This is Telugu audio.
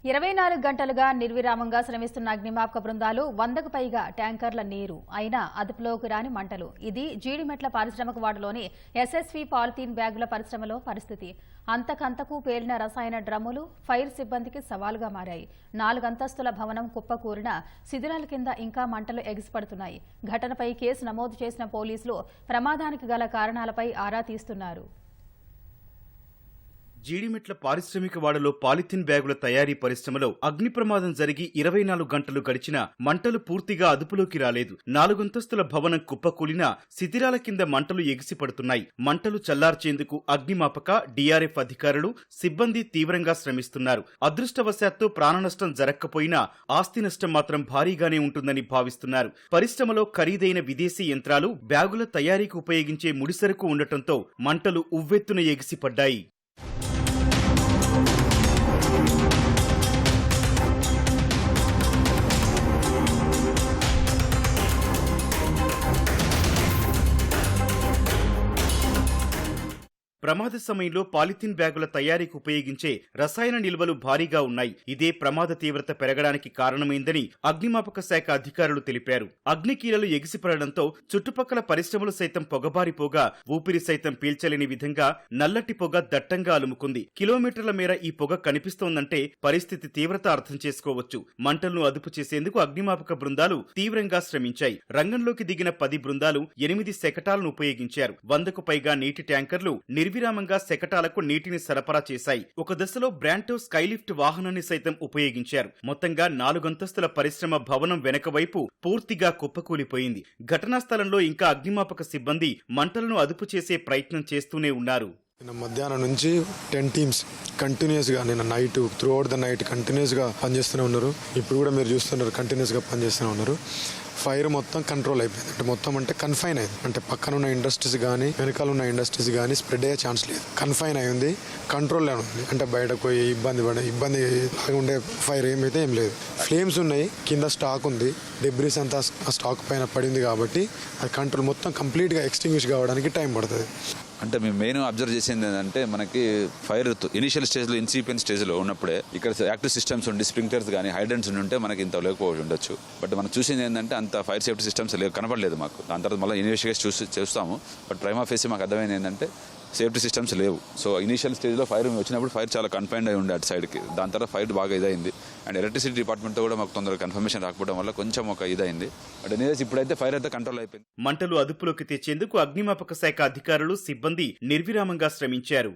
24 గంటలుగా నిర్విరామంగా శ్రమిస్తున్న అగ్నిమాపక బృందాలు 100కు పైగా ట్యాంకర్ల నీరు అయినా అదుపులోకి రాని మంటలు. ఇది జీడిమెట్ల పారిశ్రామిక వార్డులోని ఎస్ఎస్వి పాలిథీన్ బ్యాగుల పరిశ్రమలో పరిస్థితి. అంతకంతకు పేలిన రసాయన డ్రమ్ములు ఫైర్ సిబ్బందికి సవాలుగా మారాయి. 4 అంతస్తుల భవనం కుప్పకూలిన శిథిలాల కింద ఇంకా మంటలు ఎగిసిపడుతున్నాయి. ఘటనపై కేసు నమోదు చేసిన పోలీసులు ప్రమాదానికి గల కారణాలపై ఆరా తీస్తున్నారు. జీడిమెట్ల పారిశ్రామిక వాడలో పాలిథిన్ బ్యాగుల తయారీ పరిశ్రమలో అగ్ని ప్రమాదం జరిగి 24 గంటలు గడిచినా మంటలు పూర్తిగా అదుపులోకి రాలేదు. 4 అంతస్తుల భవనం కుప్పకూలినా శిథిలాల కింద మంటలు ఎగిసిపడుతున్నాయి. మంటలు చల్లార్చేందుకు అగ్నిమాపక, డిఆర్ఎఫ్ అధికారులు, సిబ్బంది తీవ్రంగా శ్రమిస్తున్నారు. అదృష్టవశాత్తు ప్రాణనష్టం జరగకపోయినా ఆస్తి నష్టం మాత్రం భారీగానే ఉంటుందని భావిస్తున్నారు. పరిశ్రమలో ఖరీదైన విదేశీ యంత్రాలు, బ్యాగుల తయారీకి ఉపయోగించే ముడిసరుకు ఉండటంతో మంటలు ఉవ్వెత్తున ఎగిసిపడ్డాయి. ప్రమాద సమయంలో పాలిథిన్ బ్యాగుల తయారీకి ఉపయోగించే రసాయన నిల్వలు భారీగా ఉన్నాయి. ఇదే ప్రమాద తీవ్రత పెరగడానికి కారణమైందని అగ్నిమాపక శాఖ అధికారులు తెలిపారు. అగ్నికీలలు ఎగిసిపడడంతో చుట్టుపక్కల పరిశ్రమలు సైతం పొగబారిపోగా ఊపిరి సైతం పీల్చలేని విధంగా నల్లటి పొగ దట్టంగా అలుముకుంది. కిలోమీటర్ల మేర ఈ పొగ కనిపిస్తోందంటే పరిస్థితి తీవ్రత అర్థం చేసుకోవచ్చు. మంటలను అదుపు చేసేందుకు అగ్నిమాపక బృందాలు తీవ్రంగా శ్రమించాయి. రంగంలోకి దిగిన 10 బృందాలు 8 శకటాలను ఉపయోగించారు. 100కు పైగా నీటి ట్యాంకర్లు నిర్విరామంగా శకటాలకు నీటిని సరఫరా చేశాయి. ఒక దశలో బ్రాంటో స్కైలిఫ్ట్ వాహనాన్ని సైతం ఉపయోగించారు. మొత్తంగా 4 అంతస్తుల పరిశ్రమ భవనం వెనక వైపు పూర్తిగా కుప్పకూలిపోయింది. ఘటనా స్థలంలో ఇంకా అగ్నిమాపక సిబ్బంది మంటలను అదుపు చేసే ప్రయత్నం చేస్తూనే ఉన్నారు. నిన్న మధ్యాహ్నం నుంచి 10 టీమ్స్ కంటిన్యూస్గా నిన్న night through out the night కంటిన్యూస్గా పనిచేస్తూనే ఉన్నారు. ఇప్పుడు కూడా మీరు చూస్తున్నారు కంటిన్యూస్గా పనిచేస్తూనే ఉన్నారు. ఫైర్ మొత్తం కంట్రోల్ అయిపోయింది. అంటే మొత్తం అంటే కన్ఫైన్ అయింది. అంటే పక్కన ఉన్న ఇండస్ట్రీస్ కానీ వెనకాల ఉన్న ఇండస్ట్రీస్ కానీ స్ప్రెడ్ అయ్యే ఛాన్స్ లేదు. కన్ఫైన్ అయింది, కంట్రోల్లో ఉంది. అంటే బయటకు పోయి ఇబ్బంది లాగా ఉండే ఫైర్ ఏమైతే ఏం లేదు. ఫ్లేమ్స్ ఉన్నాయి, కింద స్టాక్ ఉంది, డెబ్రీస్ అంతా ఆ స్టాక్ పైన పడింది కాబట్టి అది కంట్రోల్ మొత్తం కంప్లీట్గా ఎక్స్టింగ్విష్ కావడానికి టైం పడుతుంది. అంటే మేము మెయిన్ అబ్జర్వ్ చేసింది ఏంటంటే మనకి ఫైర్ ఇనిషియల్ స్టేజ్లో ఇన్సిపియన్ స్టేజ్లో ఉన్నప్పుడే ఇక్కడ యాక్టివ్ సిస్టమ్స్ ఉండి స్ప్రింక్లర్స్ కానీ హైడ్రెంట్స్ ఉంటే మనకి ఇంత లేకపోవచ్చు ఉండొచ్చు. బట్ మనం చూసింది ఏంటంటే అంత ఫైర్ సేఫ్టీ సిస్టమ్స్ కనపడలేదు మాకు. దాని తర్వాత మళ్ళీ ఇన్వెస్టిగేషన్ చూస్తాము. బట్ ప్రైమా ఫేసి మాకు అర్థమైంది ఏంటంటే సేఫ్టీ సిస్టమ్స్ లేవు. సో ఇనీషియల్ స్టేజ్లో ఫైర్ వచ్చినప్పుడు ఫైర్ చాలా కన్ఫైన్డ్ అయి ఉండే అటు సైడ్కి. దాని తర్వాత ఫైర్ బాగా ఇదైంది. అండ్ ఎలక్ట్రిసిటీ డిపార్ట్మెంట్తో కూడా మాకు తొందరగా కన్ఫర్మేషన్ రాకపోవడం వల్ల కొంచెం ఒక ఇదైంది. బట్ ఎనీవేస్ ఇప్పుడైతే ఫైర్ అయితే కంట్రోల్ అయిపోయింది. మంటలు అదుపులోకి తెచ్చేందుకు అగ్నిమాపక శాఖ అధికారులు, సిబ్బంది నిర్విరామంగా శ్రమించారు.